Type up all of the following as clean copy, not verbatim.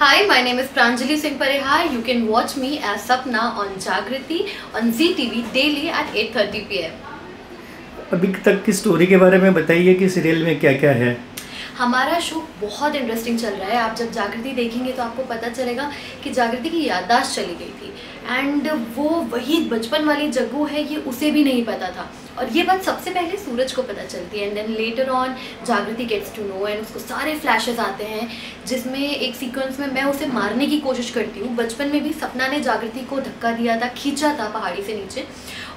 Hi, my name is Pranjali Singh Parihar. You can watch me as Sapna on Jagriti on ZTV daily at 8:30 PM. अभी तक की story के बारे में बताइए कि सीरियल में क्या क्या है। हमारा शो बहुत इंटरेस्टिंग चल रहा है। आप जब जागृति देखेंगे तो आपको पता चलेगा कि जागृति की याददाश्त चली गई थी एंड वो वही बचपन वाली जग्गू है, ये उसे भी नहीं पता था। और ये बात सबसे पहले सूरज को पता चलती है एंड देन लेटर ऑन जागृति गेट्स टू नो एंड उसको सारे फ्लैशेस आते हैं, जिसमें एक सीक्वेंस में मैं उसे मारने की कोशिश करती हूँ। बचपन में भी सपना ने जागृति को धक्का दिया था, खींचा था पहाड़ी से नीचे,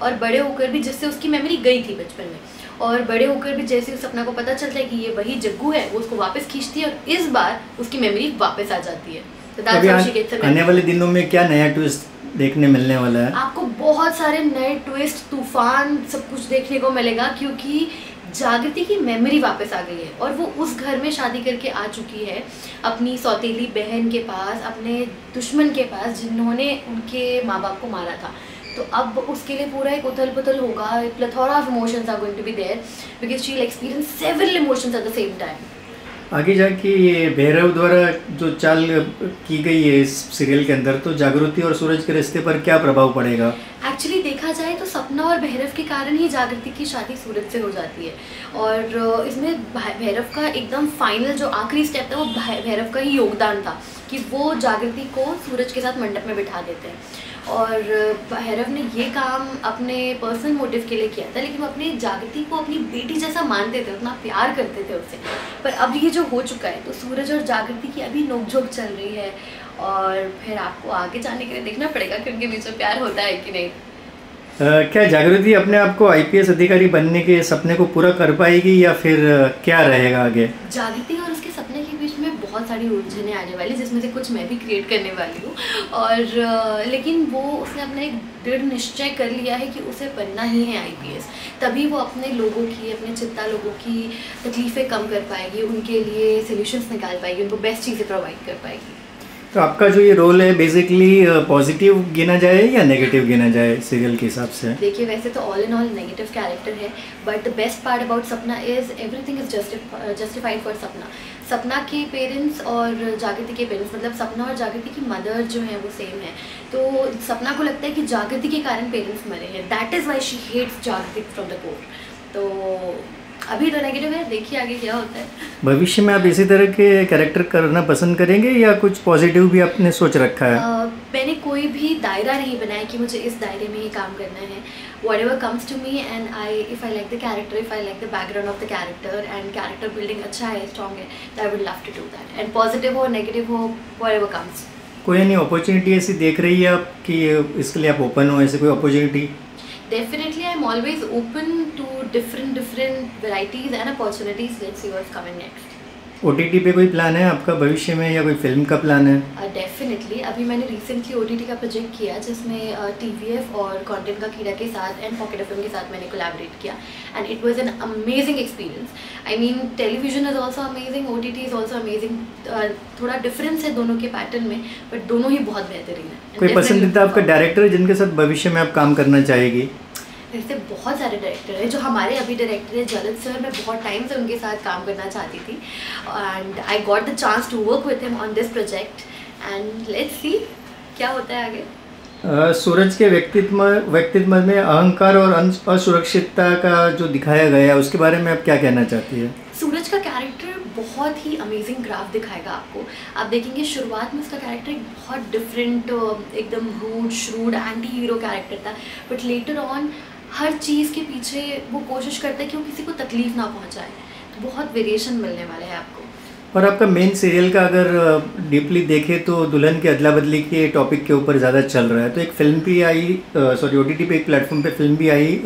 और बड़े होकर भी जिससे उसकी मेमोरी गई थी बचपन में, और बड़े होकर भी जैसे उस सपना को पता चलता है कि ये वही जग्गू है, वो उसको वापस खींचती है और इस बार उसकी मेमोरी वापस आ जाती है। तो आने वाले दिनों में क्या नया ट्विस्ट देखने मिलने वाला है? आपको बहुत सारे नए ट्विस्ट, तूफान, सब कुछ देखने को मिलेगा, क्योंकि जागृति की मेमोरी वापस आ गई है और वो उस घर में शादी करके आ चुकी है अपनी सौतेली बहन के पास, अपने दुश्मन के पास जिन्होंने उनके माँ बाप को मारा था। तो अब उसके लिए पूरा एक उथल पुथल होगा, plethora of emotions are going to be there because she will experience several emotions at the same time. आगे जाके ये भैरव द्वारा जो चाल की गई है इस सीरियल के अंदर, तो जागृति और सूरज के रिश्ते पर क्या प्रभाव पड़ेगा? एक्चुअली देखा जाए तो सपना और भैरव के कारण ही जागृति की शादी सूरज से हो जाती है, और इसमें भैरव का एकदम फाइनल जो आखिरी स्टेप था वो भैरव का ही योगदान था कि वो जागृति को सूरज के साथ मंडप में बिठा देते हैं। और भैरव ने ये काम अपने पर्सनल मोटिव के लिए किया था, लेकिन वो अपनी जागृति को अपनी बेटी जैसा मानते थे, उतना प्यार करते थे उससे। पर अब ये जो हो चुका है तो सूरज और जागृति की अभी नोकझोंक चल रही है, और फिर आपको आगे जाने के लिए देखना पड़ेगा कि उनके बीच में प्यार होता है कि नहीं। क्या जागृति अपने आप को आईपीएस अधिकारी बनने के सपने को पूरा कर पाएगी या फिर क्या रहेगा आगे? जागृति और उसके सपने के बीच में बहुत सारी उलझनें आने वाली, जिसमें से कुछ मैं भी क्रिएट करने वाली हूँ, और लेकिन वो उसने अपना एक दृढ़ निश्चय कर लिया है कि उसे बनना ही है आईपीएस। तभी वो अपने लोगों की, अपने चित्ता लोगों की तकलीफ़ें कम कर पाएगी, उनके लिए सोल्यूशंस निकाल पाएगी, उनको बेस्ट चीज़ें प्रोवाइड कर पाएगी। तो आपका जो ये रोल है बेसिकली पॉजिटिव गिना जाए या नेगेटिव गिना जाए सीरियल के हिसाब से? देखिए, वैसे तो all in all negative character है, but the best part about Sapna is everything is justified for Sapna. Sapna के पेरेंट्स और जागृति के पेरेंट्स, मतलब सपना और जागृति की मदर जो है वो सेम है, तो सपना को लगता है कि जागृति के कारण पेरेंट्स मरे हैं, that is why she hates Jagriti from the core. तो अभी तो नेगेटिव है, देखिए आगे क्या होता है। भविष्य में आप इसी तरह के कैरेक्टर करना पसंद करेंगे या कुछ पॉजिटिव भी आपने सोच रखा है? मैंने कोई भी दायरा नहीं बनाया कि मुझे इस दायरे में ही काम करना है। whatever comes to me and if I like the character, if I like the background of the character and character building अच्छा है, strong है, तो I would love to do that, and positive हो, negative हो, whatever comes। कोई नहीं opportunity ऐसी देख रही है आप कि इसके लिए आप ओपन हो, ऐसे कोई opportunity? Definitely, I'm always open to different varieties and opportunities. Let's see what's coming next. OTT पे कोई प्लान है आपका भविष्य में या कोई फिल्म का प्लान है? डेफिनेटली, अभी मैंने रिसेंटली OTT का प्रोजेक्ट किया जिसमें TVF और कंटेंट का कीड़ा के साथ एंड पॉकेट एफएम के साथ मैंने कोलैबोरेट किया, and it was an amazing experience. I mean television is also amazing, OTT is also amazing. थोड़ा डिफरेंस है दोनों के पैटर्न में, बट दोनों ही बहुत बेहतरीन है। कोई पसंदीदा आपका डायरेक्टर जिनके साथ भविष्य में आप काम करना चाहेगी? ऐसे बहुत सारे डायरेक्टर हैं। जो हमारे अभी डायरेक्टर है जलद सर, मैं बहुत टाइम से उनके साथ काम करना चाहती थी, and I got the chance to work with him on this project, and let's see क्या होता है आगे। सूरज के व्यक्तित्व में अहंकार और असुरक्षितता का जो दिखाया गया है उसके बारे में आप क्या कहना चाहती है? सूरज का कैरेक्टर बहुत ही अमेजिंग ग्राफ दिखाएगा आपको। आप देखेंगे शुरुआत में उसका कैरेक्टर एक बहुत डिफरेंट, एकदम rude shrewd anti hero character था, बट लेटर ऑन हर चीज़ के पीछे वो कोशिश करता है कि वो किसी को तकलीफ ना पहुंचाए, तो बहुत वेरिएशन मिलने वाला है आपको। और आपका मेन सीरियल का अगर डीपली देखें तो दुल्हन की अदला बदली के टॉपिक के ऊपर ज़्यादा चल रहा है, तो एक फिल्म भी आई, OTT पे एक प्लेटफॉर्म पे फिल्म भी आई,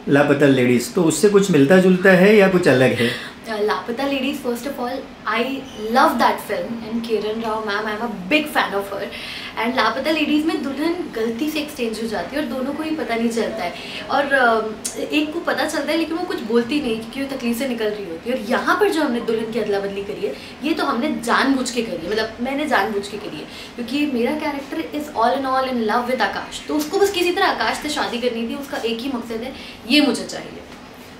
लापता लेडीज़, तो उससे कुछ मिलता जुलता है या कुछ अलग है? लापता ladies, first of all I love that film and Kiran Rao ma'am, I am a big fan of her. And लापता लेडीज़ में दुल्हन गलती से एक्सचेंज हो जाती है और दोनों को ही पता नहीं चलता है, और एक को पता चलता है लेकिन वो कुछ बोलती नहीं क्योंकि वो तकलीफ से निकल रही होती है। और यहाँ पर जो हमने दुल्हन की अदला बदली करी है, ये तो हमने जानबूझ के करी है, मतलब मैंने जानबूझ के करी है, क्योंकि मेरा character is all in love with Akash, तो उसको बस किसी तरह आकाश से शादी करनी थी, उसका एक ही मकसद है, ये मुझे चाहिए।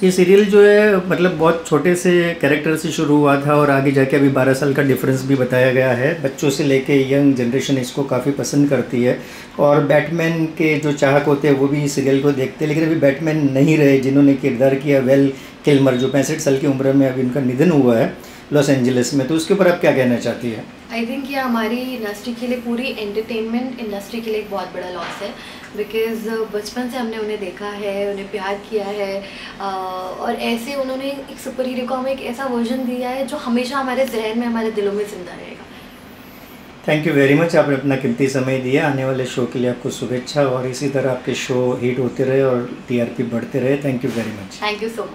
ये सीरियल जो है मतलब बहुत छोटे से कैरेक्टर से शुरू हुआ था और आगे जाके अभी 12 साल का डिफरेंस भी बताया गया है। बच्चों से लेके यंग जनरेशन इसको काफ़ी पसंद करती है और बैटमैन के जो चाहक होते हैं वो भी इस सीरियल को देखते हैं। लेकिन अभी बैटमैन नहीं रहे जिन्होंने किरदार किया वेल किल्मर, जो 65 साल की उम्र में अभी उनका निधन हुआ है लॉस एंजलिस में। तो उसके ऊपर आप क्या कहना चाहती है? आई थिंक ये हमारी इंडस्ट्री के लिए, पूरी एंटरटेनमेंट इंडस्ट्री के लिए एक बहुत बड़ा लॉस है, बिकॉज़ बचपन से हमने उन्हें देखा है, उन्हें प्यार किया है और ऐसे उन्होंने एक सुपर हीरो को हमें एक ऐसा वर्जन दिया है जो हमेशा हमारे जहन में, हमारे दिलों में जिंदा रहेगा। थैंक यू वेरी मच, आपने अपना कीमती समय दिया। आने वाले शो के लिए आपको शुभेच्छा और इसी तरह आपके शो हिट होते रहे और टीआरपी बढ़ते रहे। Thank you very much. Thank you so much.